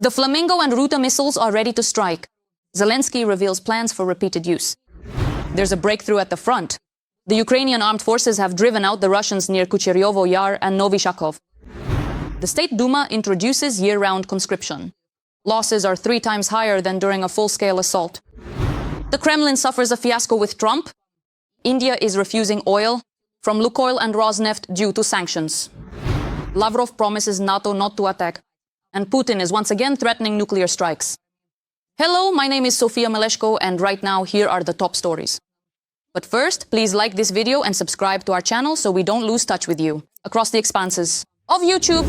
The Flamingo and Ruta missiles are ready to strike. Zelenskyy reveals plans for repeated use. There's a breakthrough at the front. The Ukrainian armed forces have driven out the Russians near Kucheryv Yar and Novyi Shakhovyi. The State Duma introduces year-round conscription. Losses are 3 times higher than during a full-scale assault. The Kremlin suffers a fiasco with Trump. India is refusing oil from Lukoil and Rosneft due to sanctions. Lavrov promises NATO not to attack. And Putin is once again threatening nuclear strikes. Hello, my name is Sofia Meleshko, and right now here are the top stories. But first, please like this video and subscribe to our channel so we don't lose touch with you across the expanses of YouTube.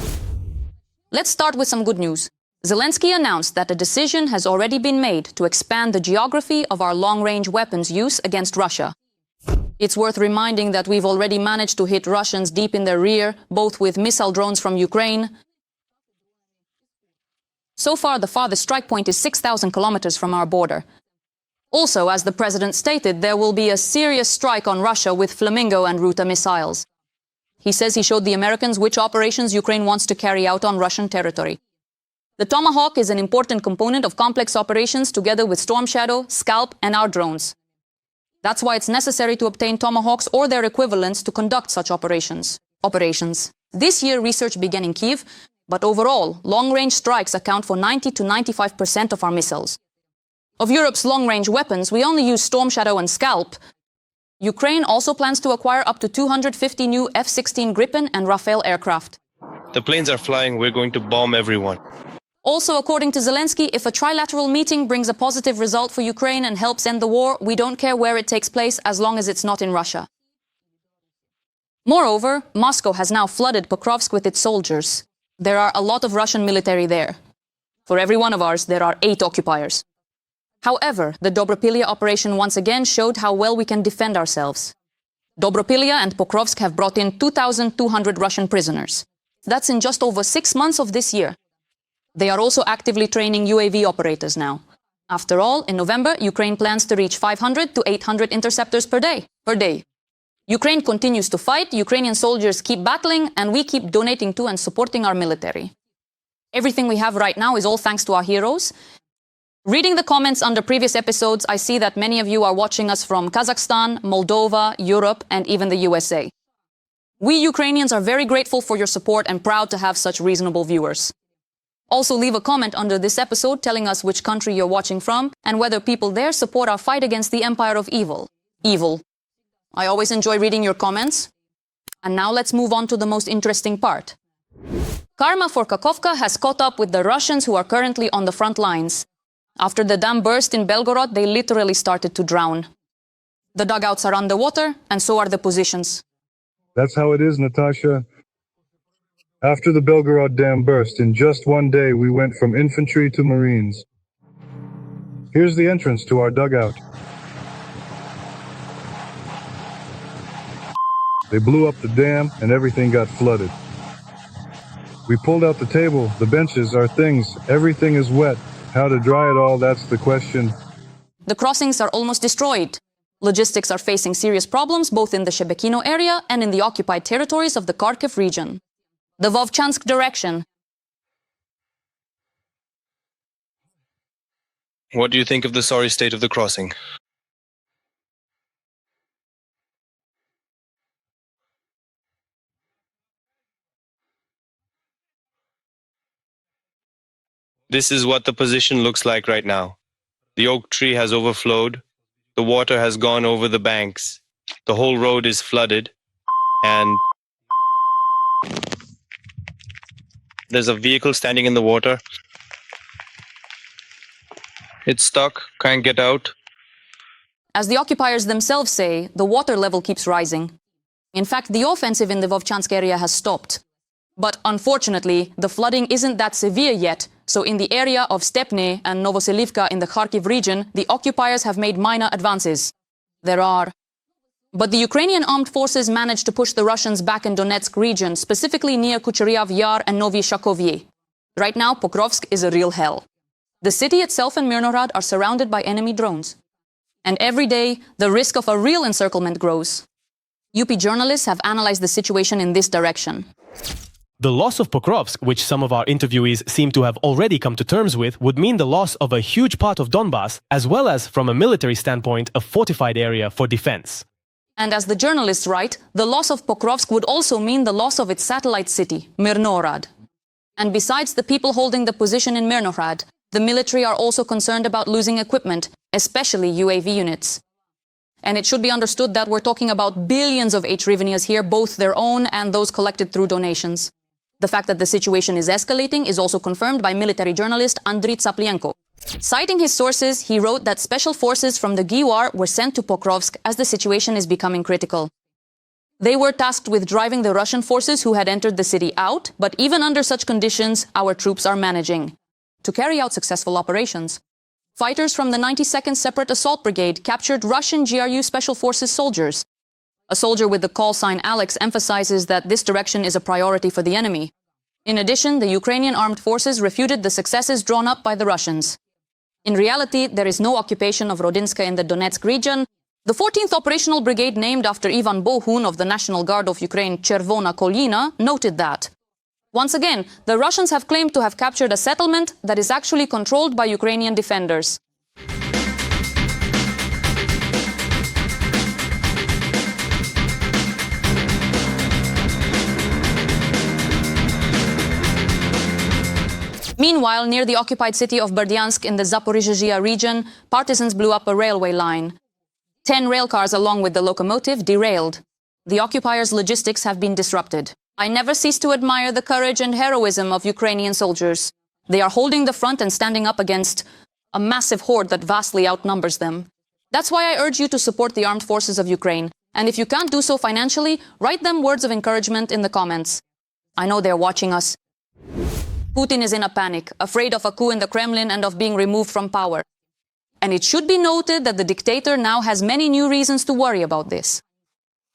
Let's start with some good news. Zelenskyy announced that a decision has already been made to expand the geography of our long-range weapons use against Russia. It's worth reminding that we've already managed to hit Russians deep in their rear, both with missile drones from Ukraine. So far, the farthest strike point is 6,000 kilometers from our border. Also, as the president stated, there will be a serious strike on Russia with Flamingo and Ruta missiles. He says he showed the Americans which operations Ukraine wants to carry out on Russian territory. The Tomahawk is an important component of complex operations together with Storm Shadow, Scalp, and our drones. That's why it's necessary to obtain Tomahawks or their equivalents to conduct such operations. This year, research began in Kyiv, but overall, long-range strikes account for 90 to 95% of our missiles. Of Europe's long-range weapons, we only use Storm Shadow and Scalp. Ukraine also plans to acquire up to 250 new F-16 Gripen and Rafale aircraft. The planes are flying, we're going to bomb everyone. Also, according to Zelenskyy, if a trilateral meeting brings a positive result for Ukraine and helps end the war, we don't care where it takes place as long as it's not in Russia. Moreover, Moscow has now flooded Pokrovsk with its soldiers. There are a lot of Russian military there. For every one of ours, there are 8 occupiers. However, the Dobropilya operation once again showed how well we can defend ourselves. Dobropilya and Pokrovsk have brought in 2,200 Russian prisoners. That's in just over 6 months of this year. They are also actively training UAV operators now. After all, in November, Ukraine plans to reach 500 to 800 interceptors per day. Ukraine continues to fight, Ukrainian soldiers keep battling, and we keep donating to and supporting our military. Everything we have right now is all thanks to our heroes. Reading the comments under previous episodes, I see that many of you are watching us from Kazakhstan, Moldova, Europe, and even the USA. We Ukrainians are very grateful for your support and proud to have such reasonable viewers. Also, leave a comment under this episode telling us which country you're watching from and whether people there support our fight against the empire of evil. I always enjoy reading your comments. And now let's move on to the most interesting part. Karma for Kakhovka has caught up with the Russians who are currently on the front lines. After the dam burst in Belgorod, they literally started to drown. The dugouts are underwater, and so are the positions. That's how it is, Natasha. After the Belgorod dam burst, in just one day we went from infantry to Marines. Here's the entrance to our dugout. They blew up the dam and everything got flooded. We pulled out the table, the benches, our things. Everything is wet. How to dry it all, that's the question. The crossings are almost destroyed. Logistics are facing serious problems both in the Shebekino area and in the occupied territories of the Kharkiv region. The Vovchansk direction. What do you think of the sorry state of the crossing? This is what the position looks like right now. The oak tree has overflowed. The water has gone over the banks. The whole road is flooded. And there's a vehicle standing in the water. It's stuck, can't get out. As the occupiers themselves say, the water level keeps rising. In fact, the offensive in the Vovchansk area has stopped. But unfortunately, the flooding isn't that severe yet, so in the area of Stepne and Novoselivka in the Kharkiv region, the occupiers have made minor advances. But the Ukrainian armed forces managed to push the Russians back in Donetsk region, specifically near Kucheryv Yar and Novyi Shakhovyi. Right now, Pokrovsk is a real hell. The city itself and Mirnorod are surrounded by enemy drones. And every day, the risk of a real encirclement grows. UP journalists have analyzed the situation in this direction. The loss of Pokrovsk, which some of our interviewees seem to have already come to terms with, would mean the loss of a huge part of Donbass, as well as, from a military standpoint, a fortified area for defense. And as the journalists write, the loss of Pokrovsk would also mean the loss of its satellite city, Mirnorad. And besides the people holding the position in Mirnorad, the military are also concerned about losing equipment, especially UAV units. And it should be understood that we're talking about billions of hryvnias here, both their own and those collected through donations. The fact that the situation is escalating is also confirmed by military journalist Andriy Tsaplienko. Citing his sources, he wrote that special forces from the GUR were sent to Pokrovsk as the situation is becoming critical. They were tasked with driving the Russian forces who had entered the city out, but even under such conditions, our troops are managing to carry out successful operations. Fighters from the 92nd Separate Assault Brigade captured Russian GRU Special Forces soldiers. A soldier with the call sign Alex emphasizes that this direction is a priority for the enemy. In addition, the Ukrainian armed forces refuted the successes drawn up by the Russians. In reality, there is no occupation of Rodinska in the Donetsk region. The 14th Operational Brigade, named after Ivan Bohun of the National Guard of Ukraine, Chervona Kolina, noted that. Once again, the Russians have claimed to have captured a settlement that is actually controlled by Ukrainian defenders. Meanwhile, near the occupied city of Berdyansk in the Zaporizhzhia region, partisans blew up a railway line. 10 railcars along with the locomotive derailed. The occupiers' logistics have been disrupted. I never cease to admire the courage and heroism of Ukrainian soldiers. They are holding the front and standing up against a massive horde that vastly outnumbers them. That's why I urge you to support the armed forces of Ukraine. And if you can't do so financially, write them words of encouragement in the comments. I know they're watching us. Putin is in a panic, afraid of a coup in the Kremlin and of being removed from power. And it should be noted that the dictator now has many new reasons to worry about this.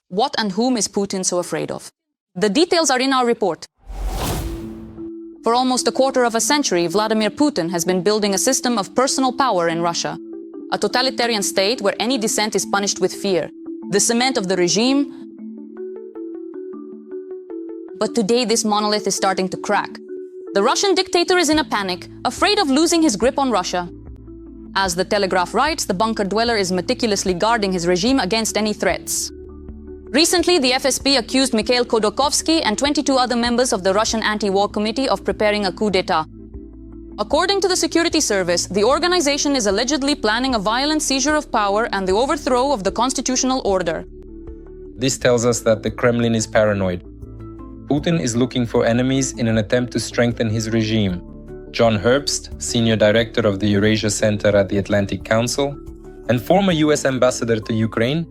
What and whom is Putin so afraid of? The details are in our report. For almost a quarter of a century, Vladimir Putin has been building a system of personal power in Russia. A totalitarian state where any dissent is punished with fear. The cement of the regime. But today this monolith is starting to crack. The Russian dictator is in a panic, afraid of losing his grip on Russia. As the Telegraph writes, the bunker dweller is meticulously guarding his regime against any threats. Recently, the FSB accused Mikhail Khodorkovsky and 22 other members of the Russian anti-war committee of preparing a coup d'etat. According to the security service, the organization is allegedly planning a violent seizure of power and the overthrow of the constitutional order. This tells us that the Kremlin is paranoid. Putin is looking for enemies in an attempt to strengthen his regime. John Herbst, senior director of the Eurasia Center at the Atlantic Council, and former US ambassador to Ukraine.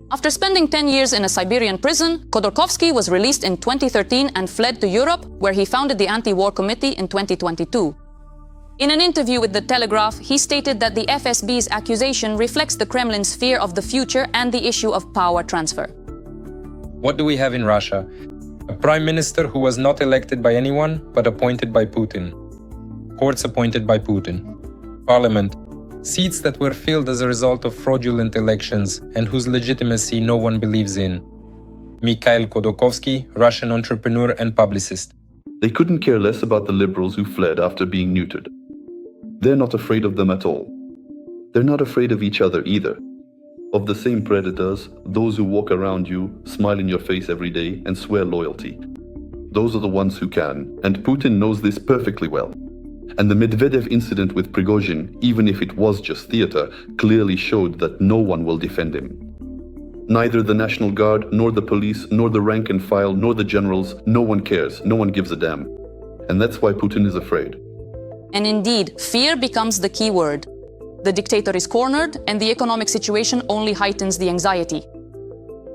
After spending 10 years in a Siberian prison, Khodorkovsky was released in 2013 and fled to Europe, where he founded the Anti-War Committee in 2022. In an interview with The Telegraph, he stated that the FSB's accusation reflects the Kremlin's fear of the future and the issue of power transfer. What do we have in Russia? A prime minister who was not elected by anyone, but appointed by Putin. Courts appointed by Putin. Parliament. Seats that were filled as a result of fraudulent elections and whose legitimacy no one believes in. Mikhail Khodorkovsky, Russian entrepreneur and publicist. They couldn't care less about the liberals who fled after being neutered. They're not afraid of them at all. They're not afraid of each other either. Of the same predators, those who walk around you, smile in your face every day, and swear loyalty. Those are the ones who can, and Putin knows this perfectly well. And the Medvedev incident with Prigozhin, even if it was just theater, clearly showed that no one will defend him. Neither the National Guard, nor the police, nor the rank and file, nor the generals, no one cares, no one gives a damn. And that's why Putin is afraid. And indeed, fear becomes the key word. The dictator is cornered, and the economic situation only heightens the anxiety.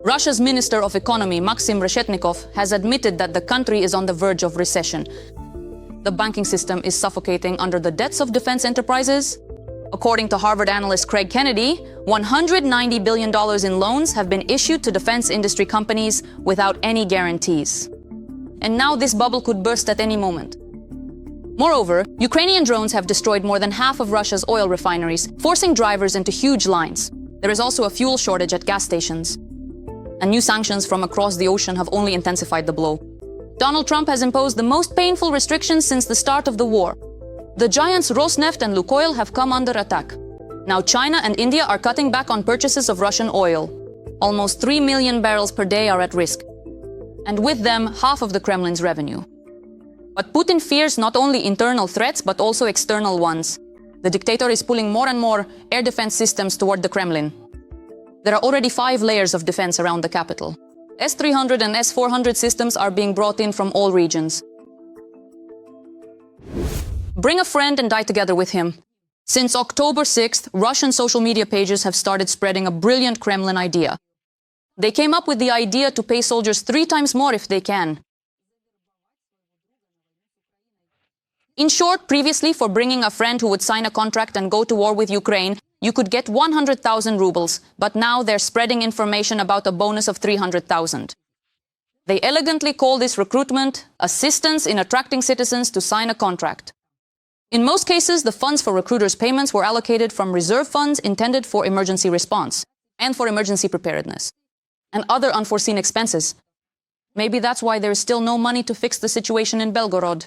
Russia's Minister of Economy, Maxim Reshetnikov, has admitted that the country is on the verge of recession. The banking system is suffocating under the debts of defense enterprises. According to Harvard analyst Craig Kennedy, $190 billion in loans have been issued to defense industry companies without any guarantees. And now this bubble could burst at any moment. Moreover, Ukrainian drones have destroyed more than half of Russia's oil refineries, forcing drivers into huge lines. There is also a fuel shortage at gas stations. And new sanctions from across the ocean have only intensified the blow. Donald Trump has imposed the most painful restrictions since the start of the war. The giants Rosneft and Lukoil have come under attack. Now China and India are cutting back on purchases of Russian oil. Almost 3 million barrels per day are at risk. And with them, half of the Kremlin's revenue. But Putin fears not only internal threats, but also external ones. The dictator is pulling more and more air defense systems toward the Kremlin. There are already 5 layers of defense around the capital. S-300 and S-400 systems are being brought in from all regions. Bring a friend and die together with him. Since October 6th, Russian social media pages have started spreading a brilliant Kremlin idea. They came up with the idea to pay soldiers 3 times more if they can. In short, previously, for bringing a friend who would sign a contract and go to war with Ukraine, you could get 100,000 rubles, but now they're spreading information about a bonus of 300,000. They elegantly call this recruitment, assistance in attracting citizens to sign a contract. In most cases, the funds for recruiters' payments were allocated from reserve funds intended for emergency response and for emergency preparedness and other unforeseen expenses. Maybe that's why there is still no money to fix the situation in Belgorod.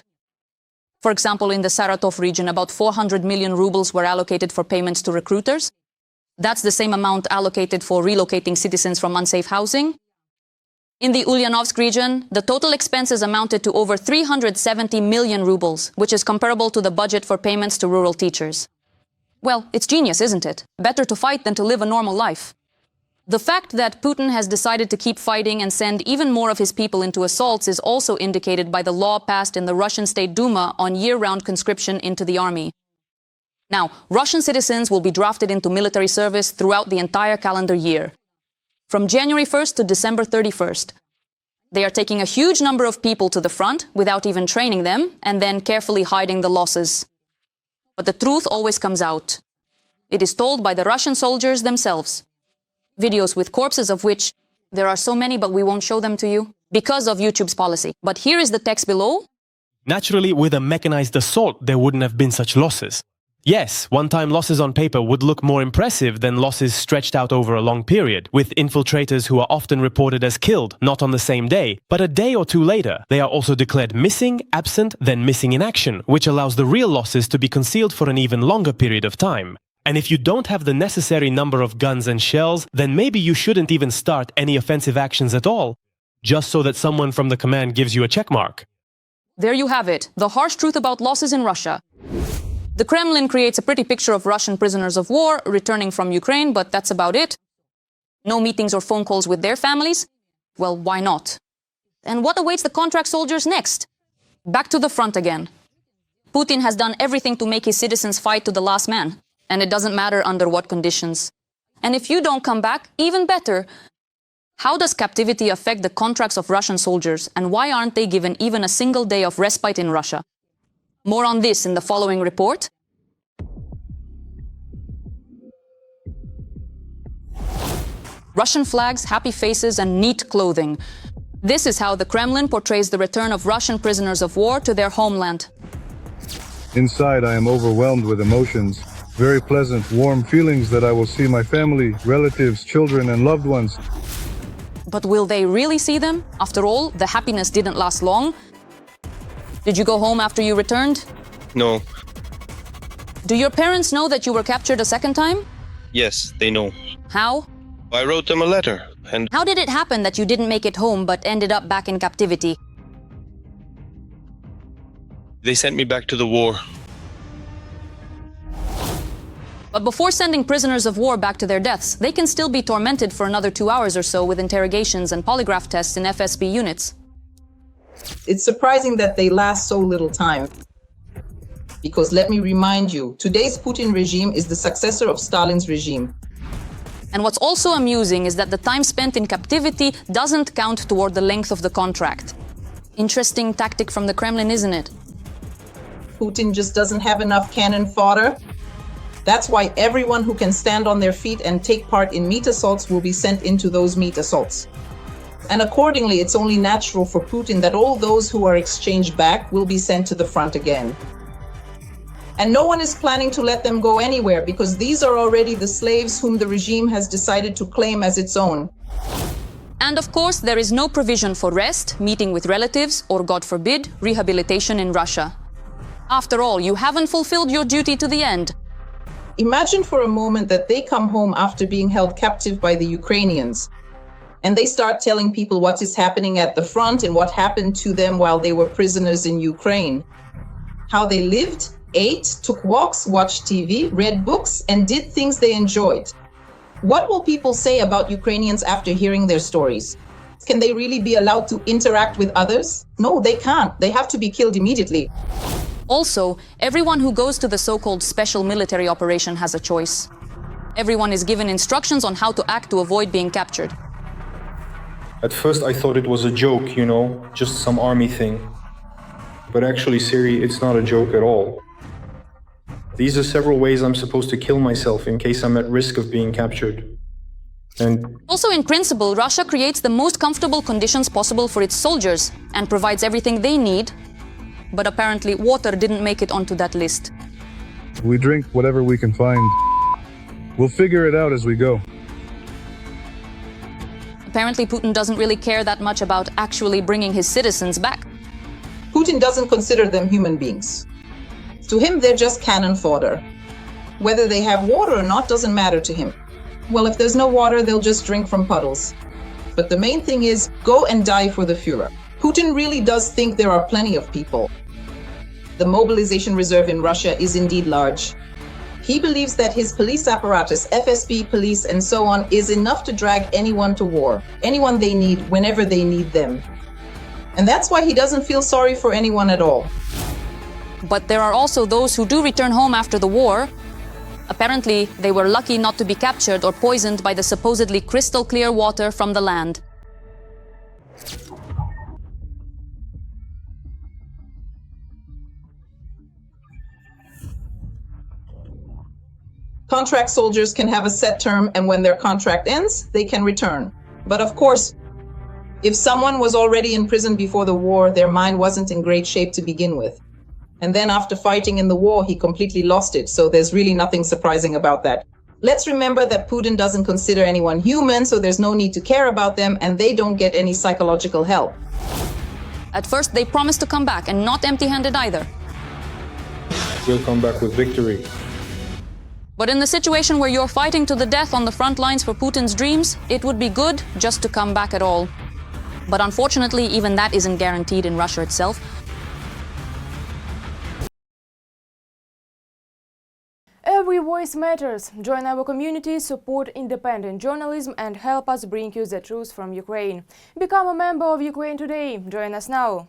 For example, in the Saratov region, about 400 million rubles were allocated for payments to recruiters. That's the same amount allocated for relocating citizens from unsafe housing. In the Ulyanovsk region, the total expenses amounted to over 370 million rubles, which is comparable to the budget for payments to rural teachers. Well, it's genius, isn't it? Better to fight than to live a normal life. The fact that Putin has decided to keep fighting and send even more of his people into assaults is also indicated by the law passed in the Russian State Duma on year-round conscription into the army. Now, Russian citizens will be drafted into military service throughout the entire calendar year, from January 1st to December 31st. They are taking a huge number of people to the front without even training them and then carefully hiding the losses. But the truth always comes out. It is told by the Russian soldiers themselves. Videos with corpses of which there are so many, but we won't show them to you because of YouTube's policy. But here is the text below. Naturally, with a mechanized assault, there wouldn't have been such losses. Yes, one-time losses on paper would look more impressive than losses stretched out over a long period, with infiltrators who are often reported as killed, not on the same day, but a day or two later. They are also declared missing, absent, then missing in action, which allows the real losses to be concealed for an even longer period of time. And if you don't have the necessary number of guns and shells, then maybe you shouldn't even start any offensive actions at all, just so that someone from the command gives you a checkmark. There you have it, the harsh truth about losses in Russia. The Kremlin creates a pretty picture of Russian prisoners of war returning from Ukraine, but that's about it. No meetings or phone calls with their families? Well, why not? And what awaits the contract soldiers next? Back to the front again. Putin has done everything to make his citizens fight to the last man. And it doesn't matter under what conditions. And if you don't come back, even better. How does captivity affect the contracts of Russian soldiers, and why aren't they given even a single day of respite in Russia? More on this in the following report. Russian flags, happy faces, and neat clothing. This is how the Kremlin portrays the return of Russian prisoners of war to their homeland. Inside, I am overwhelmed with emotions. Very pleasant, warm feelings that I will see my family, relatives, children, and loved ones. But will they really see them? After all, the happiness didn't last long. Did you go home after you returned? No. Do your parents know that you were captured a second time? Yes, they know. How? I wrote them a letter, and How did it happen that you didn't make it home but ended up back in captivity? they sent me back to the war. But before sending prisoners of war back to their deaths, they can still be tormented for another 2 hours or so with interrogations and polygraph tests in FSB units. It's surprising that they last so little time. Because let me remind you, today's Putin regime is the successor of Stalin's regime. And what's also amusing is that the time spent in captivity doesn't count toward the length of the contract. Interesting tactic from the Kremlin, isn't it? Putin just doesn't have enough cannon fodder. That's why everyone who can stand on their feet and take part in meat assaults will be sent into those meat assaults. And accordingly, it's only natural for Putin that all those who are exchanged back will be sent to the front again. And no one is planning to let them go anywhere because these are already the slaves whom the regime has decided to claim as its own. And of course, there is no provision for rest, meeting with relatives, or God forbid, rehabilitation in Russia. After all, you haven't fulfilled your duty to the end. Imagine for a moment that they come home after being held captive by the Ukrainians, and they start telling people what is happening at the front and what happened to them while they were prisoners in Ukraine. How they lived, ate, took walks, watched TV, read books, and did things they enjoyed. What will people say about Ukrainians after hearing their stories? Can they really be allowed to interact with others? No, they can't. They have to be killed immediately. Also, everyone who goes to the so-called special military operation has a choice. Everyone is given instructions on how to act to avoid being captured. At first I thought it was a joke, just some army thing. But actually, Siri, it's not a joke at all. These are several ways I'm supposed to kill myself in case I'm at risk of being captured. And also, in principle, Russia creates the most comfortable conditions possible for its soldiers and provides everything they need. But apparently, water didn't make it onto that list. We drink whatever we can find. We'll figure it out as we go. Apparently, Putin doesn't really care that much about actually bringing his citizens back. Putin doesn't consider them human beings. To him, they're just cannon fodder. Whether they have water or not doesn't matter to him. Well, if there's no water, they'll just drink from puddles. But the main thing is, go and die for the Führer. Putin really does think there are plenty of people. The mobilization reserve in Russia is indeed large. He believes that his police apparatus, FSB, police, and so on, is enough to drag anyone to war, anyone they need, whenever they need them. And that's why he doesn't feel sorry for anyone at all. But there are also those who do return home after the war. Apparently, they were lucky not to be captured or poisoned by the supposedly crystal clear water from the land. Contract soldiers can have a set term, and when their contract ends, they can return. But of course, if someone was already in prison before the war, their mind wasn't in great shape to begin with. And then after fighting in the war, he completely lost it. So there's really nothing surprising about that. Let's remember that Putin doesn't consider anyone human, so there's no need to care about them, and they don't get any psychological help. At first, they promised to come back, and not empty-handed either. we'll come back with victory. But in the situation where you're fighting to the death on the front lines for Putin's dreams, it would be good just to come back at all. But unfortunately, even that isn't guaranteed in Russia itself. Every voice matters. Join our community, support independent journalism, and help us bring you the truth from Ukraine. Become a member of Ukraine Today. Join us now.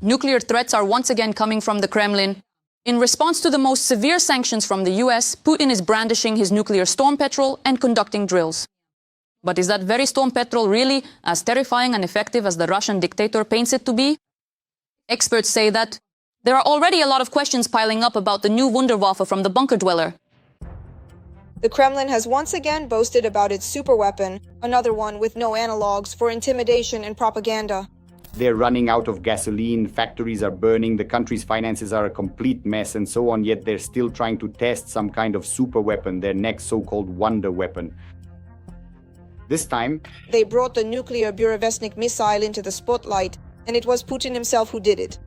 Nuclear threats are once again coming from the Kremlin. In response to the most severe sanctions from the US, Putin is brandishing his nuclear storm petrel and conducting drills. But is that very storm petrel really as terrifying and effective as the Russian dictator paints it to be? Experts say that there are already a lot of questions piling up about the new Wunderwaffe from the bunker dweller. The Kremlin has once again boasted about its superweapon, another one with no analogues for intimidation and propaganda. They're running out of gasoline, factories are burning, the country's finances are a complete mess and so on, yet they're still trying to test some kind of super weapon, their next so-called wonder weapon. This time, they brought the nuclear Burevestnik missile into the spotlight, and it was Putin himself who did it.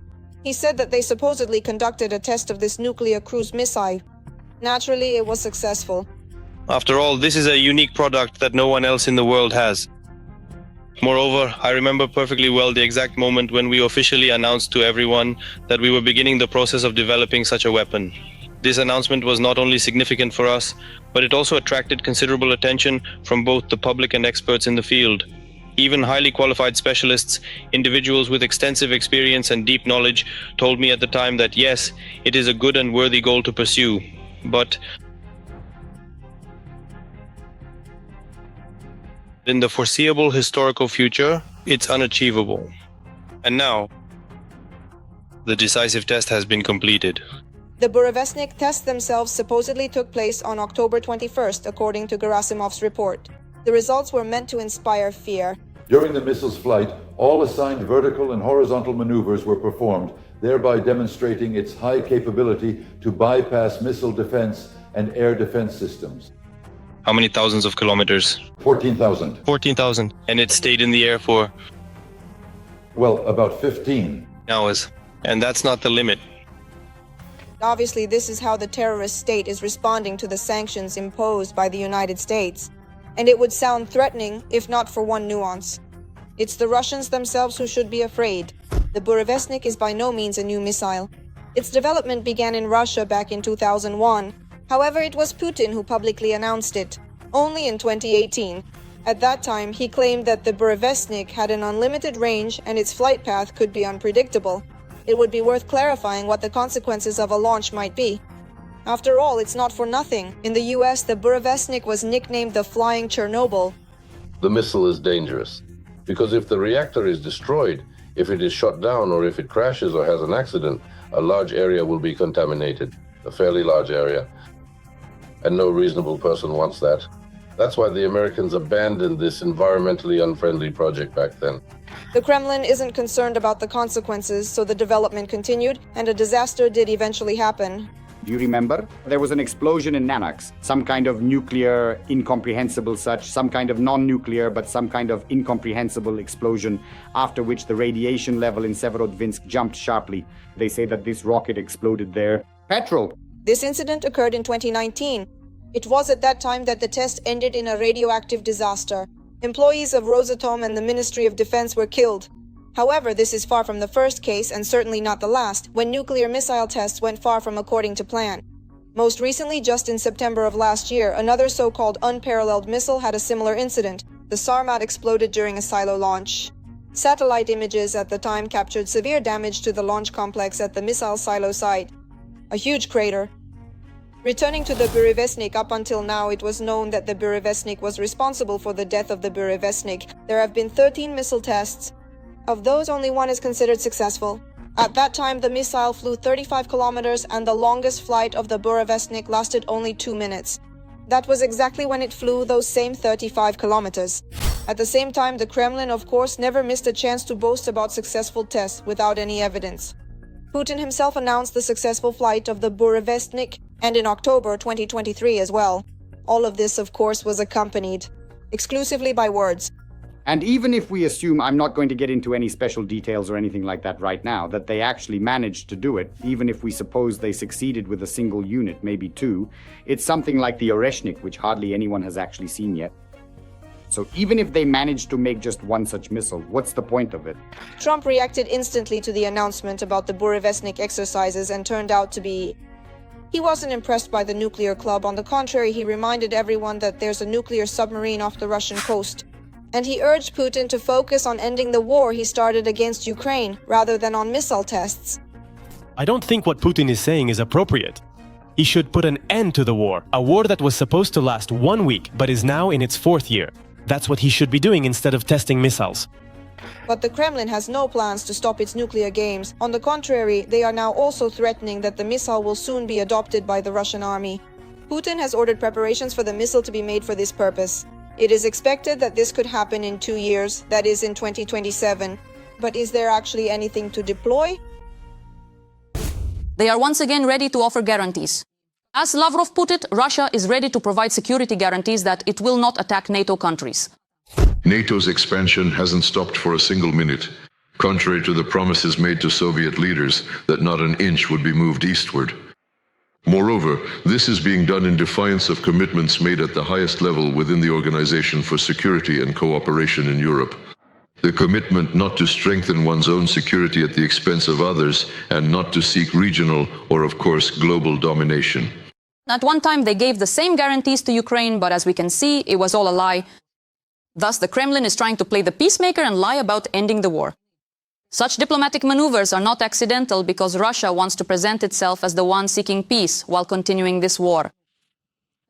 He said that they supposedly conducted a test of this nuclear cruise missile. Naturally, it was successful. After all, this is a unique product that no one else in the world has. Moreover, I remember perfectly well the exact moment when we officially announced to everyone that we were beginning the process of developing such a weapon. This announcement was not only significant for us, but it also attracted considerable attention from both the public and experts in the field. Even highly qualified specialists, individuals with extensive experience and deep knowledge, told me at the time that yes, it is a good and worthy goal to pursue, but in the foreseeable historical future, it's unachievable. And now, the decisive test has been completed. The Burevestnik tests themselves supposedly took place on October 21st, according to Gerasimov's report. The results were meant to inspire fear. During the missile's flight, all assigned vertical and horizontal maneuvers were performed, thereby demonstrating its high capability to bypass missile defense and air defense systems. How many thousands of kilometers? 14,000. 14,000. And it stayed in the air for Well, about 15. hours. And that's not the limit. Obviously, this is how the terrorist state is responding to the sanctions imposed by the United States. And it would sound threatening if not for one nuance. It's the Russians themselves who should be afraid. The Burevestnik is by no means a new missile. Its development began in Russia back in 2001. However, it was Putin who publicly announced it, only in 2018. At that time, he claimed that the Burevestnik had an unlimited range and its flight path could be unpredictable. It would be worth clarifying what the consequences of a launch might be. After all, it's not for nothing. In the US, the Burevestnik was nicknamed the Flying Chernobyl. The missile is dangerous, because if the reactor is destroyed, if it is shot down or if it crashes or has an accident, a large area will be contaminated, a fairly large area. And no reasonable person wants that. That's why the Americans abandoned this environmentally unfriendly project back then. The Kremlin isn't concerned about the consequences, so the development continued, and a disaster did eventually happen. Do you remember? There was an explosion in Nanox, some kind of nuclear, incomprehensible such, some kind of non-nuclear, but some kind of incomprehensible explosion, after which the radiation level in Severodvinsk jumped sharply. They say that this rocket exploded there. Petrol! This incident occurred in 2019. It was at that time that the test ended in a radioactive disaster. Employees of Rosatom and the Ministry of Defense were killed. However, this is far from the first case and certainly not the last, when nuclear missile tests went far from according to plan. Most recently, just in September of last year, another so-called unparalleled missile had a similar incident. The Sarmat exploded during a silo launch. Satellite images at the time captured severe damage to the launch complex at the missile silo site, a huge crater. Returning to the Burevestnik, up until now it was known that the Burevestnik was responsible for the death of the Burevestnik. There have been 13 missile tests. Of those, only one is considered successful. At that time, the missile flew 35 kilometers and the longest flight of the Burevestnik lasted only 2 minutes. That was exactly when it flew those same 35 kilometers. At the same time, the Kremlin, of course, never missed a chance to boast about successful tests without any evidence. Putin himself announced the successful flight of the Burevestnik, and in October 2023 as well. All of this, of course, was accompanied exclusively by words. And even if we assume, I'm not going to get into any special details or anything like that right now, that they actually managed to do it, even if we suppose they succeeded with a single unit, maybe two, it's something like the Oreshnik, which hardly anyone has actually seen yet. So even if they managed to make just one such missile, what's the point of it? Trump reacted instantly to the announcement about the Burevestnik exercises and turned out to be... He wasn't impressed by the nuclear club. On the contrary, he reminded everyone that there's a nuclear submarine off the Russian coast. And he urged Putin to focus on ending the war he started against Ukraine, rather than on missile tests. I don't think what Putin is saying is appropriate. He should put an end to the war, a war that was supposed to last 1 week, but is now in its 4th year. That's what he should be doing instead of testing missiles. But the Kremlin has no plans to stop its nuclear games. On the contrary, they are now also threatening that the missile will soon be adopted by the Russian army. Putin has ordered preparations for the missile to be made for this purpose. It is expected that this could happen in 2 years, that is in 2027. But is there actually anything to deploy? They are once again ready to offer guarantees. As Lavrov put it, Russia is ready to provide security guarantees that it will not attack NATO countries. NATO's expansion hasn't stopped for a single minute, contrary to the promises made to Soviet leaders that not an inch would be moved eastward. Moreover, this is being done in defiance of commitments made at the highest level within the Organization for Security and Cooperation in Europe. The commitment not to strengthen one's own security at the expense of others and not to seek regional or, of course, global domination. At one time, they gave the same guarantees to Ukraine, but as we can see, it was all a lie. Thus, the Kremlin is trying to play the peacemaker and lie about ending the war. Such diplomatic maneuvers are not accidental because Russia wants to present itself as the one seeking peace while continuing this war.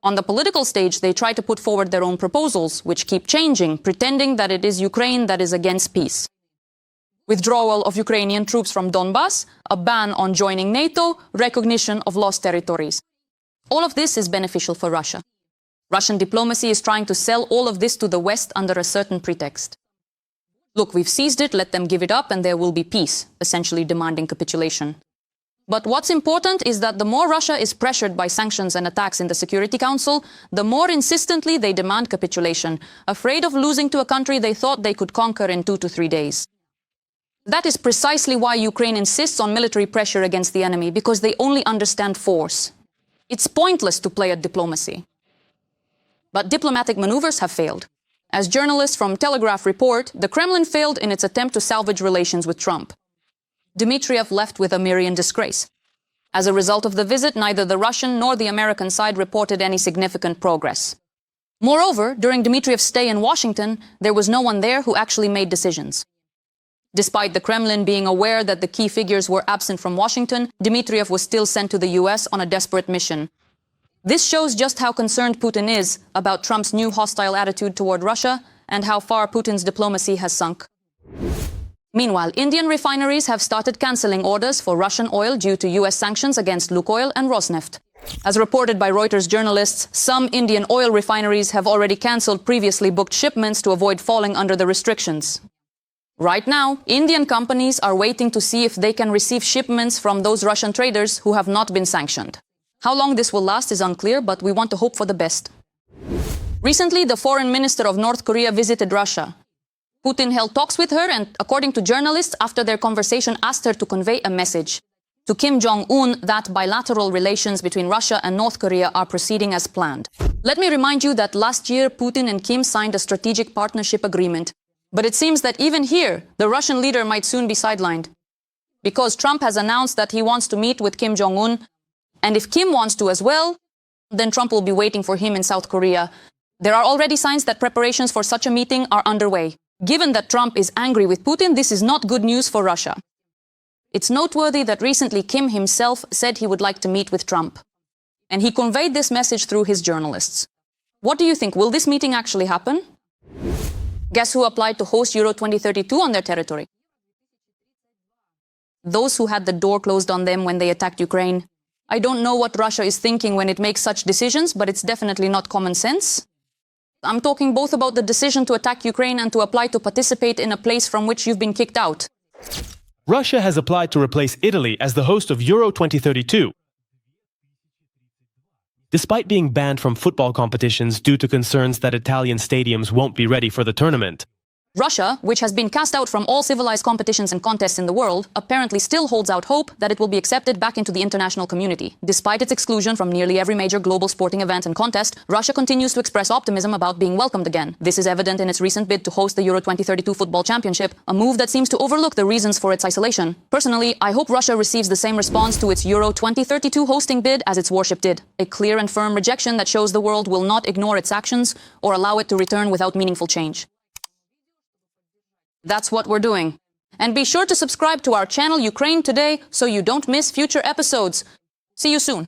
On the political stage, they try to put forward their own proposals, which keep changing, pretending that it is Ukraine that is against peace. Withdrawal of Ukrainian troops from Donbass, a ban on joining NATO, recognition of lost territories. All of this is beneficial for Russia. Russian diplomacy is trying to sell all of this to the West under a certain pretext. Look, we've seized it, let them give it up, and there will be peace, essentially demanding capitulation. But what's important is that the more Russia is pressured by sanctions and attacks in the Security Council, the more insistently they demand capitulation, afraid of losing to a country they thought they could conquer in 2 to 3 days. That is precisely why Ukraine insists on military pressure against the enemy, because they only understand force. It's pointless to play at diplomacy. But diplomatic maneuvers have failed. As journalists from Telegraph report, the Kremlin failed in its attempt to salvage relations with Trump. Dmitriev left with a Myrian disgrace. As a result of the visit, neither the Russian nor the American side reported any significant progress. Moreover, during Dmitriev's stay in Washington, there was no one there who actually made decisions. Despite the Kremlin being aware that the key figures were absent from Washington, Dmitriev was still sent to the US on a desperate mission. This shows just how concerned Putin is about Trump's new hostile attitude toward Russia and how far Putin's diplomacy has sunk. Meanwhile, Indian refineries have started cancelling orders for Russian oil due to US sanctions against Lukoil and Rosneft. As reported by Reuters journalists, some Indian oil refineries have already cancelled previously booked shipments to avoid falling under the restrictions. Right now, Indian companies are waiting to see if they can receive shipments from those Russian traders who have not been sanctioned. How long this will last is unclear, but we want to hope for the best. Recently, the foreign minister of North Korea visited Russia. Putin held talks with her and, according to journalists, after their conversation asked her to convey a message to Kim Jong Un that bilateral relations between Russia and North Korea are proceeding as planned. Let me remind you that last year Putin and Kim signed a strategic partnership agreement. But it seems that even here, the Russian leader might soon be sidelined. Because Trump has announced that he wants to meet with Kim Jong Un, and if Kim wants to as well, then Trump will be waiting for him in South Korea. There are already signs that preparations for such a meeting are underway. Given that Trump is angry with Putin, this is not good news for Russia. It's noteworthy that recently Kim himself said he would like to meet with Trump. And he conveyed this message through his journalists. What do you think? Will this meeting actually happen? Guess who applied to host Euro 2032 on their territory? Those who had the door closed on them when they attacked Ukraine. I don't know what Russia is thinking when it makes such decisions, but it's definitely not common sense. I'm talking both about the decision to attack Ukraine and to apply to participate in a place from which you've been kicked out. Russia has applied to replace Italy as the host of Euro 2032. Despite being banned from football competitions due to concerns that Italian stadiums won't be ready for the tournament. Russia, which has been cast out from all civilized competitions and contests in the world, apparently still holds out hope that it will be accepted back into the international community. Despite its exclusion from nearly every major global sporting event and contest, Russia continues to express optimism about being welcomed again. This is evident in its recent bid to host the Euro 2032 Football Championship, a move that seems to overlook the reasons for its isolation. Personally, I hope Russia receives the same response to its Euro 2032 hosting bid as its warship did. A clear and firm rejection that shows the world will not ignore its actions or allow it to return without meaningful change. That's what we're doing. And be sure to subscribe to our channel Ukraine Today so you don't miss future episodes. See you soon.